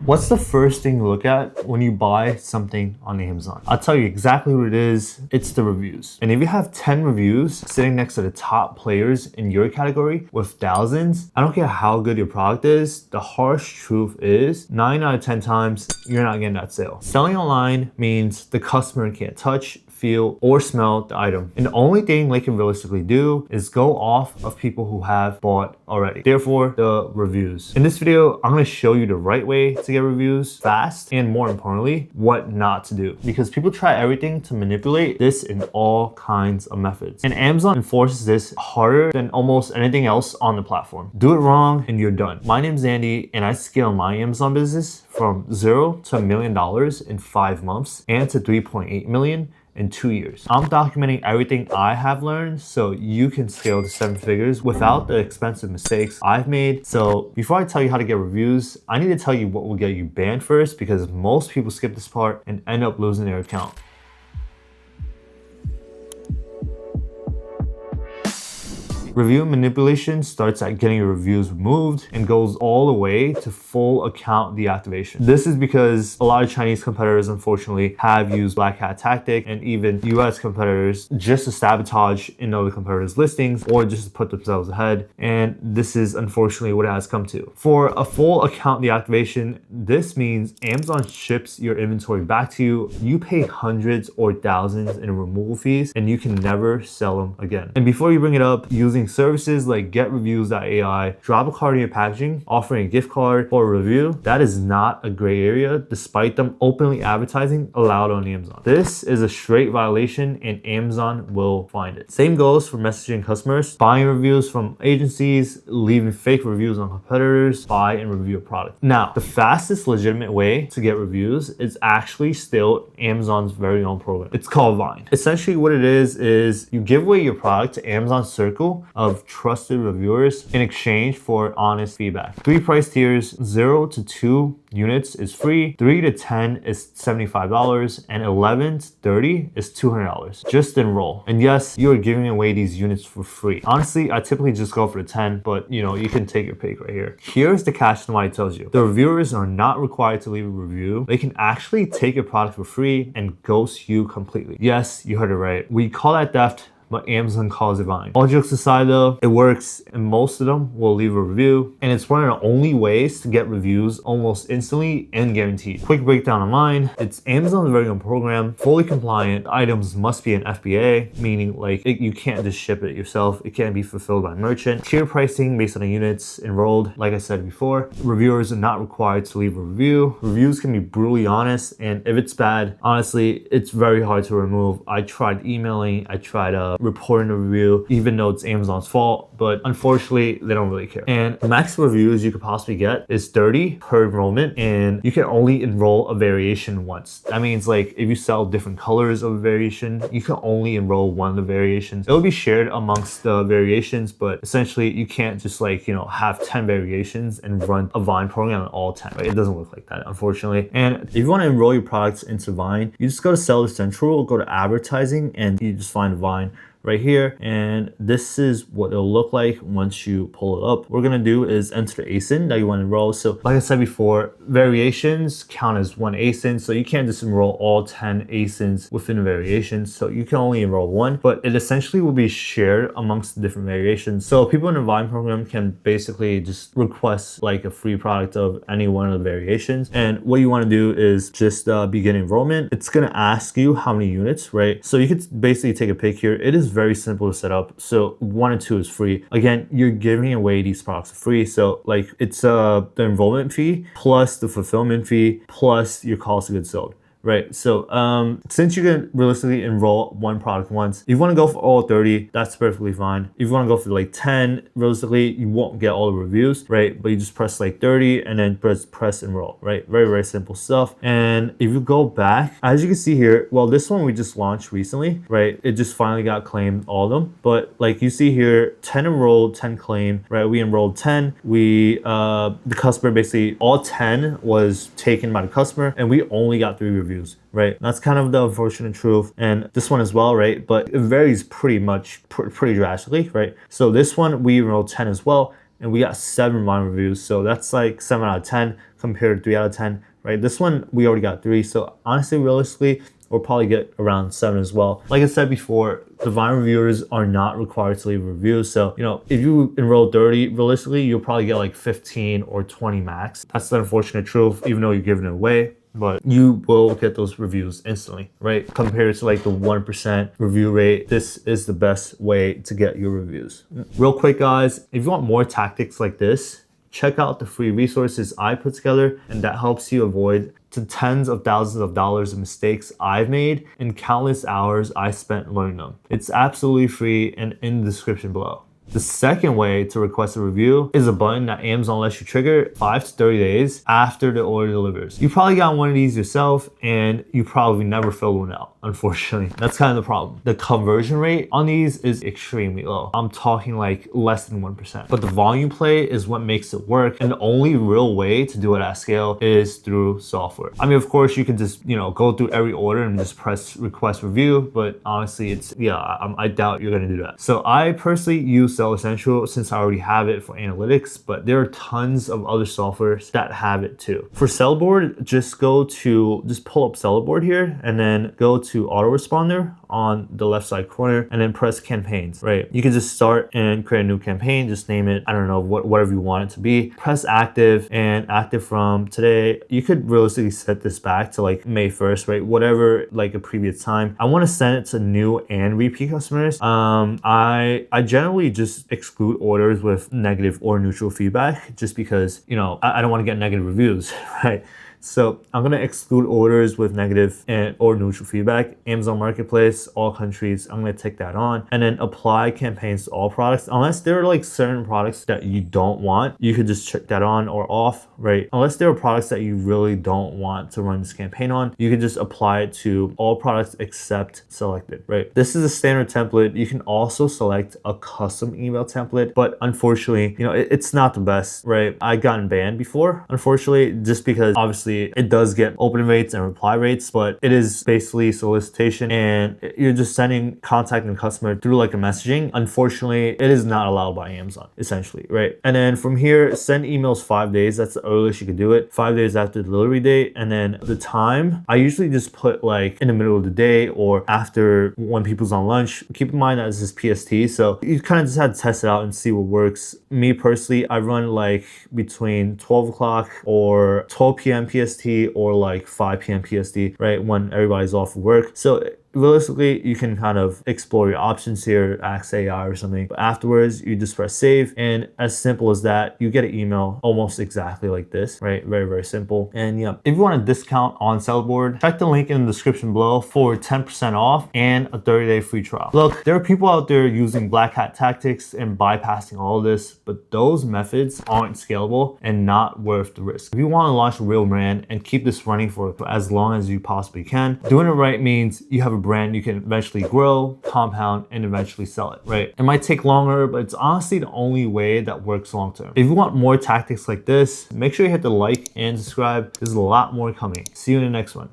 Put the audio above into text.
What's the first thing you look at when you buy something on Amazon? I'll tell you exactly what it is. It's the reviews. And if you have 10 reviews sitting next to the top players in your category with thousands, I don't care how good your product is, the harsh truth is 9 out of 10 times, you're not getting that sale. Selling online means the customer can't touch, feel, or smell the item. And the only thing they can realistically do is go off of people who have bought already. Therefore, the reviews. In this video, I'm gonna show you the right way to get reviews fast, and more importantly, what not to do. Because people try everything to manipulate this in all kinds of methods. And Amazon enforces this harder than almost anything else on the platform. Do it wrong and you're done. My name's Andy and I scale my Amazon business from $0 to $1 million in 5 months and to 3.8 million in 2 years. I'm documenting everything I have learned so you can scale to 7 figures without the expensive mistakes I've made. So before I tell you how to get reviews, I need to tell you what will get you banned first, because most people skip this part and end up losing their account. Review manipulation starts at getting your reviews removed and goes all the way to full account deactivation. This is because a lot of Chinese competitors, unfortunately, have used blackhat tactic, and even US competitors, just to sabotage another competitor's listings or just to put themselves ahead. And this is unfortunately what it has come to. For a full account deactivation, this means Amazon ships your inventory back to you. You pay hundreds or thousands in removal fees and you can never sell them again. And before you bring it up, using services like getreviews.ai, drop a card in your packaging, offering a gift card for a review, that is not a gray area despite them openly advertising allowed on Amazon. This is a straight violation and Amazon will find it. Same goes for messaging customers, buying reviews from agencies, leaving fake reviews on competitors, buy and review a product. Now, the fastest legitimate way to get reviews is actually still Amazon's very own program. It's called Vine. Essentially what it is you give away your product to Amazon's circle of trusted reviewers in exchange for honest feedback. 3 price tiers: 0 to 2 units is free, 3 to 10 is $75, and 11 to 30 is $200. Just enroll. And yes, you are giving away these units for free. Honestly, I typically just go for the 10, but you can take your pick right here. Here's the catch and why it tells you. The reviewers are not required to leave a review. They can actually take your product for free and ghost you completely. Yes, you heard it right. We call that theft, but Amazon calls it Vine. All jokes aside though, it works and most of them will leave a review, and it's one of the only ways to get reviews almost instantly and guaranteed. Quick breakdown of mine. It's Amazon's very own program, fully compliant. Items must be an FBA, meaning you can't just ship it yourself. It can't be fulfilled by a merchant. Tier pricing based on the units enrolled. Like I said before, reviewers are not required to leave a review. Reviews can be brutally honest, and if it's bad, honestly, it's very hard to remove. I tried emailing, I tried reporting a review, even though it's Amazon's fault, but unfortunately they don't really care. And the max reviews you could possibly get is 30 per enrollment, and you can only enroll a variation once. That means if you sell different colors of a variation, you can only enroll one of the variations. It will be shared amongst the variations, but essentially you can't just have 10 variations and run a Vine program on all 10, right? It doesn't work like that, unfortunately. And if you want to enroll your products into Vine, you just go to Seller Central, go to advertising, and you just find Vine right here, and this is what it'll look like once you pull it up. What we're gonna do is enter the ASIN that you want to enroll. So like I said before, variations count as one ASIN, so you can't just enroll all 10 ASINs within a variation, so you can only enroll one, but it essentially will be shared amongst the different variations. So people in the Vine program can basically just request a free product of any one of the variations, and what you want to do is just begin enrollment. It's gonna ask you how many units, right? So you could basically take a pick here. It is very simple to set up. So 1 and 2 is free. Again, you're giving away these products for free. So it's the enrollment fee plus the fulfillment fee plus your cost of goods sold. Right, so since you can realistically enroll one product once, if you want to go for all 30, that's perfectly fine. If you want to go for 10, realistically, you won't get all the reviews, right? But you just press 30 and then press enroll, right? Very, very simple stuff. And if you go back, as you can see here, well, this one we just launched recently, right? It just finally got claimed, all of them. But you see here, 10 enrolled, 10 claimed, right? We enrolled 10. The customer basically, all 10 was taken by the customer, and we only got 3 reviews. Right, that's kind of the unfortunate truth, and this one as well, right? But it varies pretty drastically, right? So this one we enrolled 10 as well, and we got 7 Vine reviews, so that's 7 out of 10 compared to 3 out of 10, right? This one, we already got 3. So honestly, realistically, we'll probably get around 7 as well. Like I said before, divine reviewers are not required to leave reviews. So, if you enroll 30, realistically, you'll probably get like 15 or 20 max. That's the unfortunate truth, even though you're giving it away. But you will get those reviews instantly, right? Compared to like the 1% review rate, this is the best way to get your reviews. Real quick, guys, if you want more tactics like this, check out the free resources I put together, and that helps you avoid the tens of thousands of dollars of mistakes I've made and countless hours I spent learning them. It's absolutely free and in the description below. The second way to request a review is a button that Amazon lets you trigger 5 to 30 days after the order delivers. You probably got one of these yourself and you probably never filled one out, unfortunately. That's kind of the problem. The conversion rate on these is extremely low. I'm talking like less than 1%. But the volume play is what makes it work. And the only real way to do it at scale is through software. I mean, of course, you can just, go through every order and just press request review. But honestly, I doubt you're going to do that. So I personally use Sell Essential since I already have it for analytics, but there are tons of other softwares that have it too. For Sellboard, just pull up Sellboard here and then go to autoresponder on the left side corner and then press campaigns, right? You can just start and create a new campaign, just name it, I don't know, whatever you want it to be. Press active and active from today. You could realistically set this back to like May 1st, right? Whatever like a previous time. I want to send it to new and repeat customers. I generally just exclude orders with negative or neutral feedback just because, I don't want to get negative reviews, right? So I'm going to exclude orders with negative or neutral feedback. Amazon Marketplace, all countries, I'm going to tick that on and then apply campaigns to all products. Unless there are like certain products that you don't want, you could just check that on or off, right? Unless there are products that you really don't want to run this campaign on, you can just apply it to all products except selected, right? This is a standard template. You can also select a custom email template, but unfortunately, it's not the best, right? I've gotten banned before, unfortunately, just because obviously it does get open rates and reply rates, but it is basically solicitation and you're just contacting the customer through like a messaging. Unfortunately, it is not allowed by Amazon, essentially, right? And then from here, send emails 5 days. That's the earliest you could do it. 5 days after the delivery date. And then the time, I usually just put like in the middle of the day or after when people's on lunch. Keep in mind that this is PST, so you kind of just have to test it out and see what works. Me personally, I run like between 12 o'clock or 12 p.m. PST or like 5 p.m. PST, right? When everybody's off work. So realistically, you can kind of explore your options here, ask AI or something. But afterwards, you just press save. And as simple as that, you get an email almost exactly like this, right? Very, very simple. And yeah, if you want a discount on Sellboard, check the link in the description below for 10% off and a 30-day free trial. Look, there are people out there using black hat tactics and bypassing all of this, but those methods aren't scalable and not worth the risk. If you want to launch a real brand and keep this running for as long as you possibly can, doing it right means you have a brand you can eventually grow, compound, and eventually sell it, right? It might take longer, but it's honestly the only way that works long term. If you want more tactics like this, make sure you hit the like and subscribe. There's a lot more coming. See you in the next one.